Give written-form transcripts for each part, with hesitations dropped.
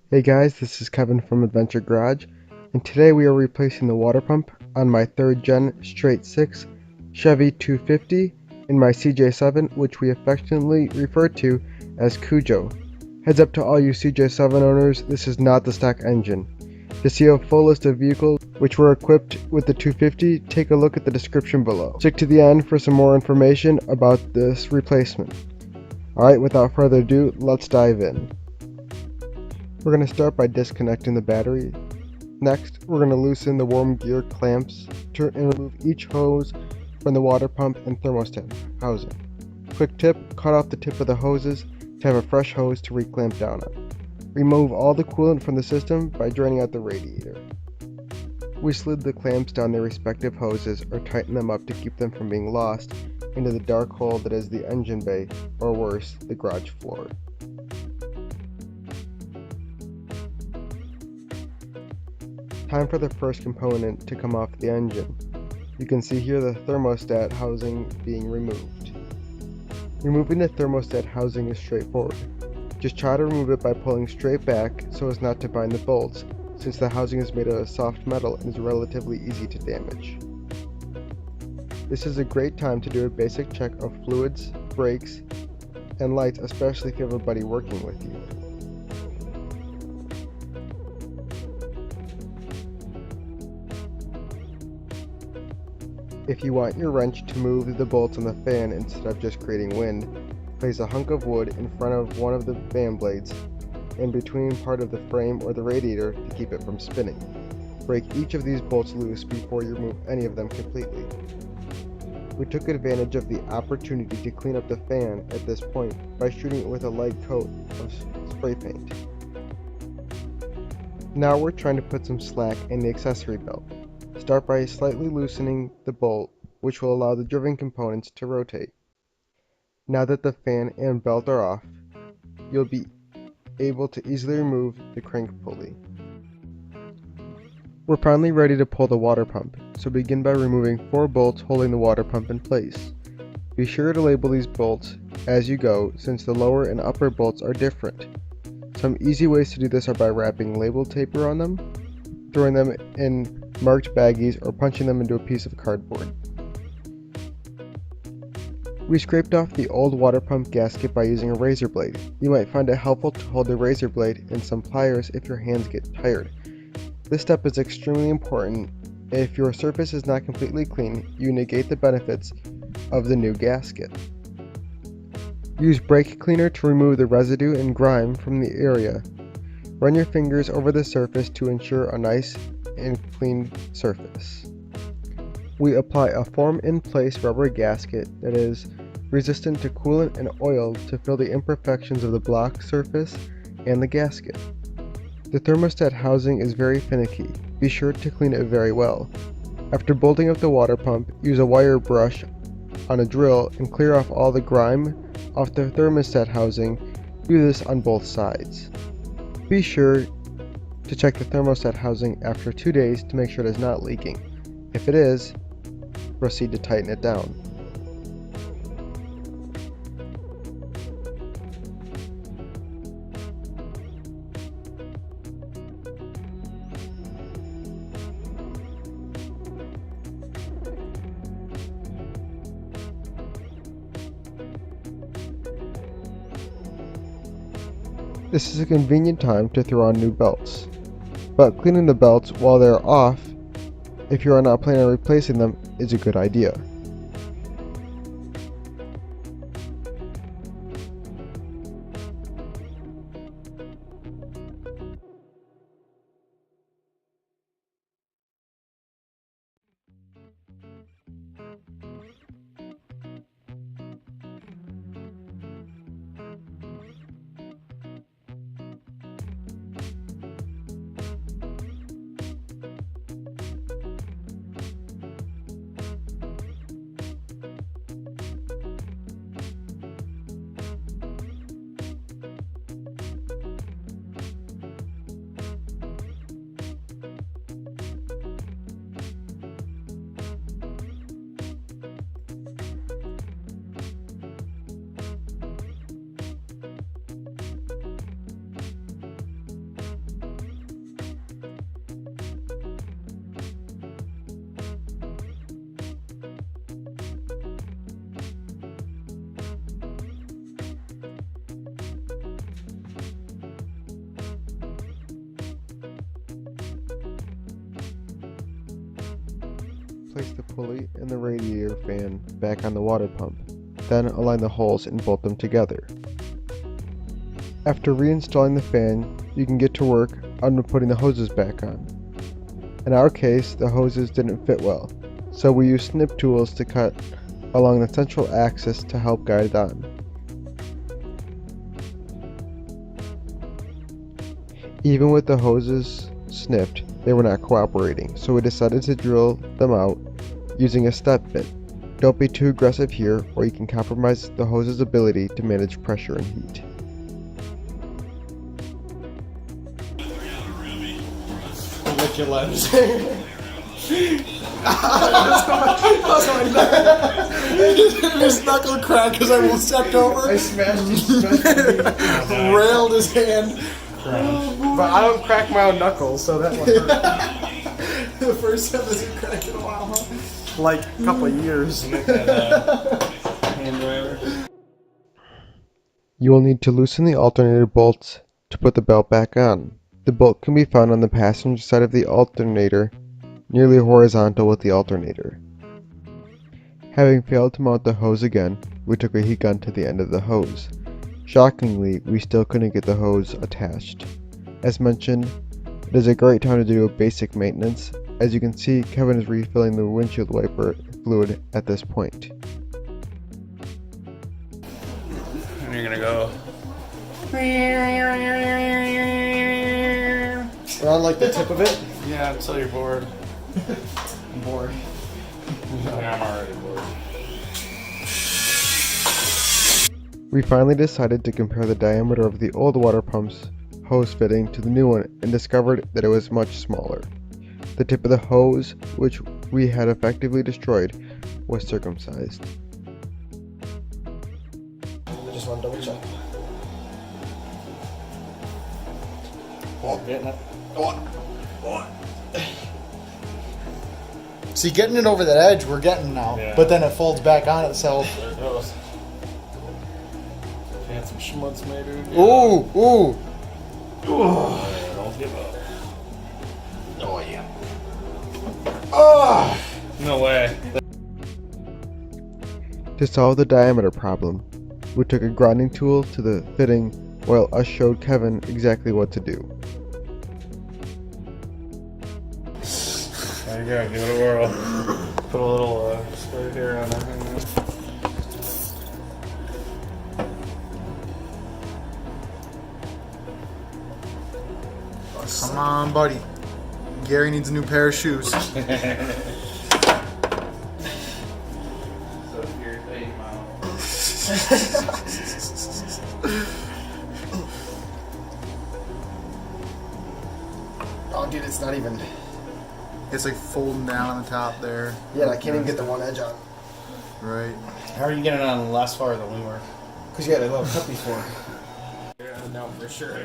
Hey guys, this is Kevin from Adventure.garage, and today we are replacing the water pump on my 3rd gen Straight-6 Chevy 250 in my CJ-7, which we affectionately refer to as Cujo. Heads up to all you CJ-7 owners, this is not the stock engine. To see a full list of vehicles which were equipped with the 250, take a look at the description below. Stick to the end for some more information about this replacement. Alright, without further ado, let's dive in. We're going to start by disconnecting the battery. Next, we're going to loosen the worm gear clamps and remove each hose from the water pump and thermostat housing. Quick tip, cut off the tip of the hoses to have a fresh hose to reclamp down on. Remove all the coolant from the system by draining out the radiator. We slid the clamps down their respective hoses or tighten them up to keep them from being lost into the dark hole that is the engine bay, or worse, the garage floor. Time for the first component to come off the engine. You can see here the thermostat housing being removed. Removing the thermostat housing is straightforward. Just try to remove it by pulling straight back so as not to bind the bolts, since the housing is made out of soft metal and is relatively easy to damage. This is a great time to do a basic check of fluids, brakes, and lights, especially if you have a buddy working with you. If you want your wrench to move the bolts on the fan instead of just creating wind, place a hunk of wood in front of one of the fan blades and between part of the frame or the radiator to keep it from spinning. Break each of these bolts loose before you remove any of them completely. We took advantage of the opportunity to clean up the fan at this point by shooting it with a light coat of spray paint. Now we're trying to put some slack in the accessory belt. Start by slightly loosening the bolt, which will allow the driven components to rotate. Now that the fan and belt are off, you'll be able to easily remove the crank pulley. We're finally ready to pull the water pump, so begin by removing 4 bolts holding the water pump in place. Be sure to label these bolts as you go, since the lower and upper bolts are different. Some easy ways to do this are by wrapping label tape around them, throwing them in marked baggies, or punching them into a piece of cardboard. We scraped off the old water pump gasket by using a razor blade. You might find it helpful to hold the razor blade and some pliers if your hands get tired. This step is extremely important. If your surface is not completely clean, you negate the benefits of the new gasket. Use brake cleaner to remove the residue and grime from the area. Run your fingers over the surface to ensure a nice and clean surface. We apply a form-in-place rubber gasket that is resistant to coolant and oil to fill the imperfections of the block surface and the gasket. The thermostat housing is very finicky. Be sure to clean it very well. After bolting up the water pump, use a wire brush on a drill and clear off all the grime off the thermostat housing. Do this on both sides. Be sure to check the thermostat housing after 2 days to make sure it is not leaking. If it is, proceed to tighten it down. This is a convenient time to throw on new belts, but cleaning the belts while they are off, if you are not planning on replacing them, is a good idea. place the pulley and the radiator fan back on the water pump. Then align the holes and bolt them together. After reinstalling the fan, you can get to work on putting the hoses back on. In our case, the hoses didn't fit well, so we used snip tools to cut along the central axis to help guide it on. Even with the hoses snipped, they were not cooperating, so we decided to drill them out using a step bit. Don't be too aggressive here, or you can compromise the hose's ability to manage pressure and heat. Lick your lips. His knuckle cracked because I almost stepped over. I smashed it. Railed his hand. But I don't crack my own knuckles, so that one hurt. The first time this cracked in a while, huh? Like a couple of years. You will need to loosen the alternator bolts to put the belt back on. The bolt can be found on the passenger side of the alternator, nearly horizontal with the alternator. Having failed to mount the hose again, we took a heat gun to the end of the hose. Shockingly, we still couldn't get the hose attached. As mentioned, it is a great time to do a basic maintenance. As you can see, Kevin is refilling the windshield wiper fluid at this point. And you're gonna go. We're on like the tip of it. Yeah, until you're bored. I'm bored. I'm already bored. We finally decided to compare the diameter of the old water pump's hose fitting to the new one and discovered that it was much smaller. The tip of the hose, which we had effectively destroyed, was circumcised. I just want to double check. Getting it? See, getting it over that edge, we're getting now. Yeah. But then it folds back on itself. There it goes. Had some schmutz made her. Ooh, ooh. Don't give up. Oh, yeah. Oh! No way. To solve the diameter problem, we took a grinding tool to the fitting while us showed Kevin exactly what to do. There you go, give it a whirl. Put a little spray here on it. Come on, buddy. Gary needs a new pair of shoes. So here's 8 miles. Oh, dude, it's not even. It's like folding down on the top there. Yeah, I can't even get the one edge on. Right. How are you getting on less far than we were? Because you had a little cut before. Yeah, no, for sure.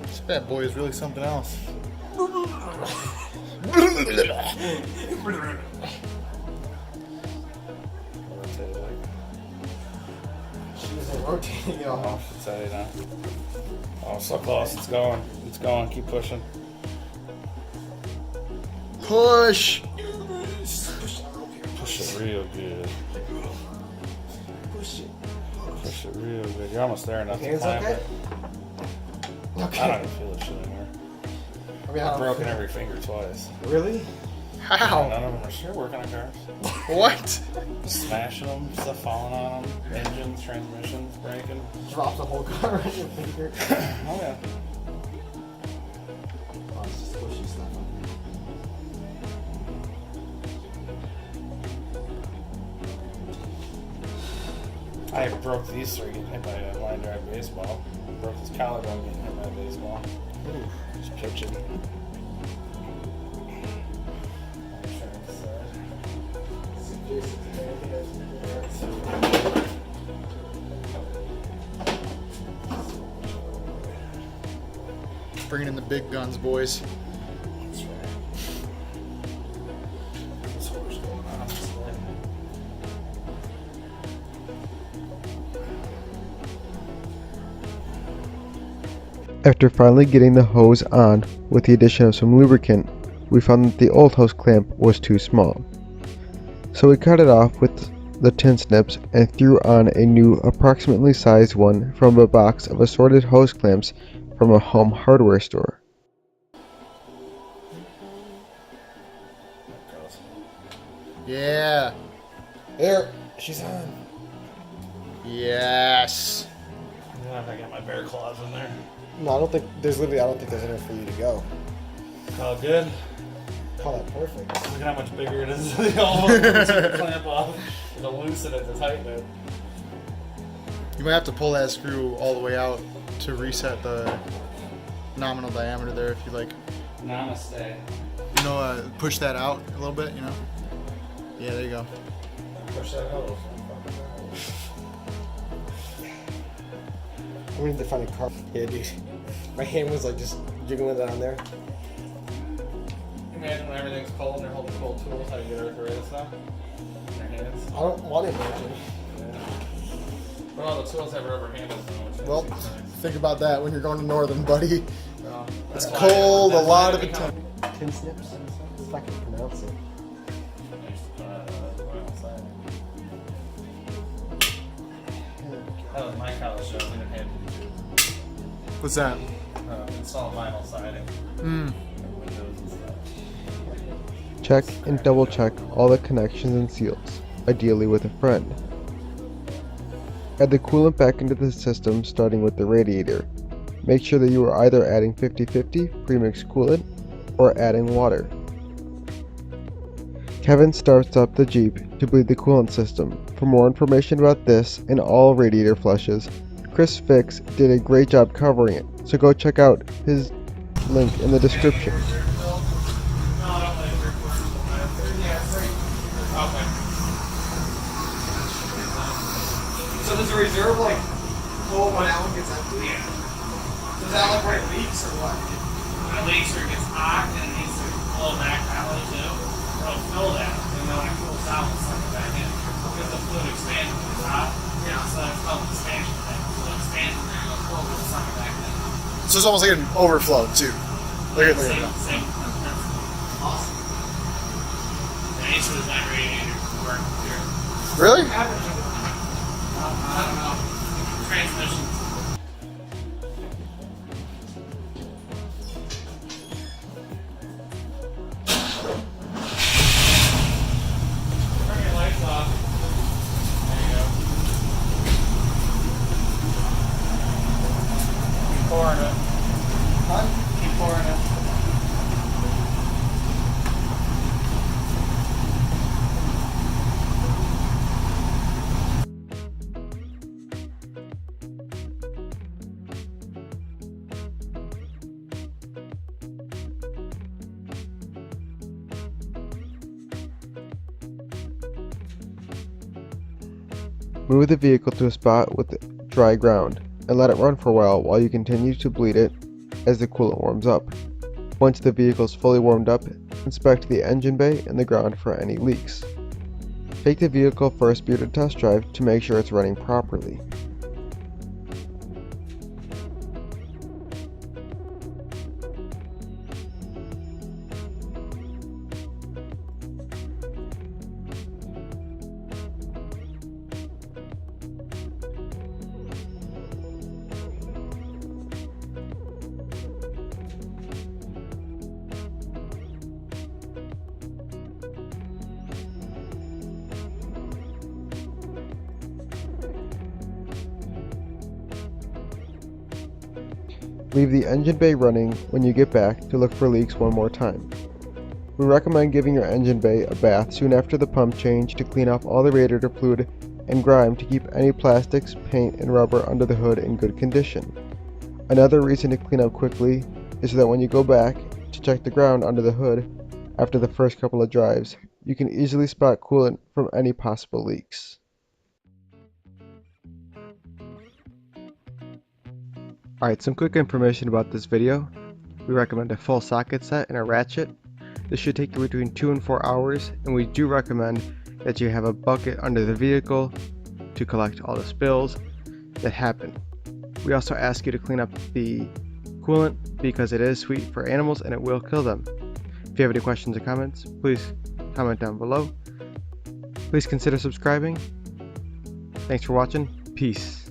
This bad boy is really something else. She wasn't rotating at all. I'll tell you now. Oh, so close. It's going. It's going. Keep pushing. Push! Push it real good. Push it. Push it real good. You're almost there enough to Hands clamp okay? it. Okay. I don't even feel this shit anymore. I mean, I've broken every finger twice. Really? How? None of them are sure working on cars. What? Smashing them, stuff falling on them, engines, transmissions, braking. Drop the whole car right in your finger. Oh yeah. Oh, it's just pushy stuff. I broke these three getting hit by a line drive baseball. Broke his collarbone getting hit by a baseball. Ooh, just pitching. Bringing in the big guns, boys. That's right. That's what was going on today. After finally getting the hose on with the addition of some lubricant, we found that the old hose clamp was too small. So we cut it off with the tin snips and threw on a new approximately sized one from a box of assorted hose clamps from a home hardware store. Yeah. There, she's on. Yes. Yeah, I got my bear claws in there. No, I don't think there's anywhere for you to go. Oh, good. Call that perfect. Look at how much bigger it is. The old clamp off to loosen it to tighten it. You might have to pull that screw all the way out to reset the nominal diameter there if you like. Namaste. You know, push that out a little bit, you know? Yeah, there you go. Push that hose. We need to find a car. Yeah, dude. My hand was like just jiggling down there. Imagine when everything's cold and they're holding cold tools, how you get rid of stuff in their hands. I don't want to imagine. Yeah. But all the tools have rubber handles. Well, think about that when you're going to Northern, buddy. Well, It's that's why- cold a that's lot why of the they time. Tin snips? If I can pronounce it. I used to put vinyl siding. That was my college job. We didn't have to do What's that? install vinyl siding. Mm. And windows and stuff. Check and double check all the connections and seals, ideally with a friend. Add the coolant back into the system starting with the radiator. Make sure that you are either adding 50-50 premixed coolant or adding water. Kevin starts up the Jeep to bleed the coolant system. For more information about this and all radiator flushes, Chris Fix did a great job covering it, so go check out his link in the description. So does the reserve like hold when that one gets empty? Yeah. Does that look where it leaks or what? When it leaks or it gets hot and it needs to flow back that way too, it'll fill that. And then when it cools down, it'll suck it back in. Because the fluid expands when it's hot. Yeah. So that's called expansion thing. So it expands and then it'll flow and suck it back in. So it's almost like an overflow, too. Look at Same that. principle. Awesome. The nature of that radiator work here. Really? I don't know. Transmissions. Turn your lights off. There you go. Keep pouring it. Keep pouring it. Move the vehicle to a spot with dry ground and let it run for a while you continue to bleed it as the coolant warms up. Once the vehicle is fully warmed up, inspect the engine bay and the ground for any leaks. Take the vehicle for a spirited test drive to make sure it's running properly. Leave the engine bay running when you get back to look for leaks one more time. We recommend giving your engine bay a bath soon after the pump change to clean off all the radiator fluid and grime to keep any plastics, paint, and rubber under the hood in good condition. Another reason to clean up quickly is so that when you go back to check the ground under the hood after the first couple of drives, you can easily spot coolant from any possible leaks. Alright, some quick information about this video. We recommend a full socket set and a ratchet. This should take you between 2 and 4 hours, and we do recommend that you have a bucket under the vehicle to collect all the spills that happen. We also ask you to clean up the coolant because it is sweet for animals and it will kill them. If you have any questions or comments, please comment down below. Please consider subscribing. Thanks for watching. Peace.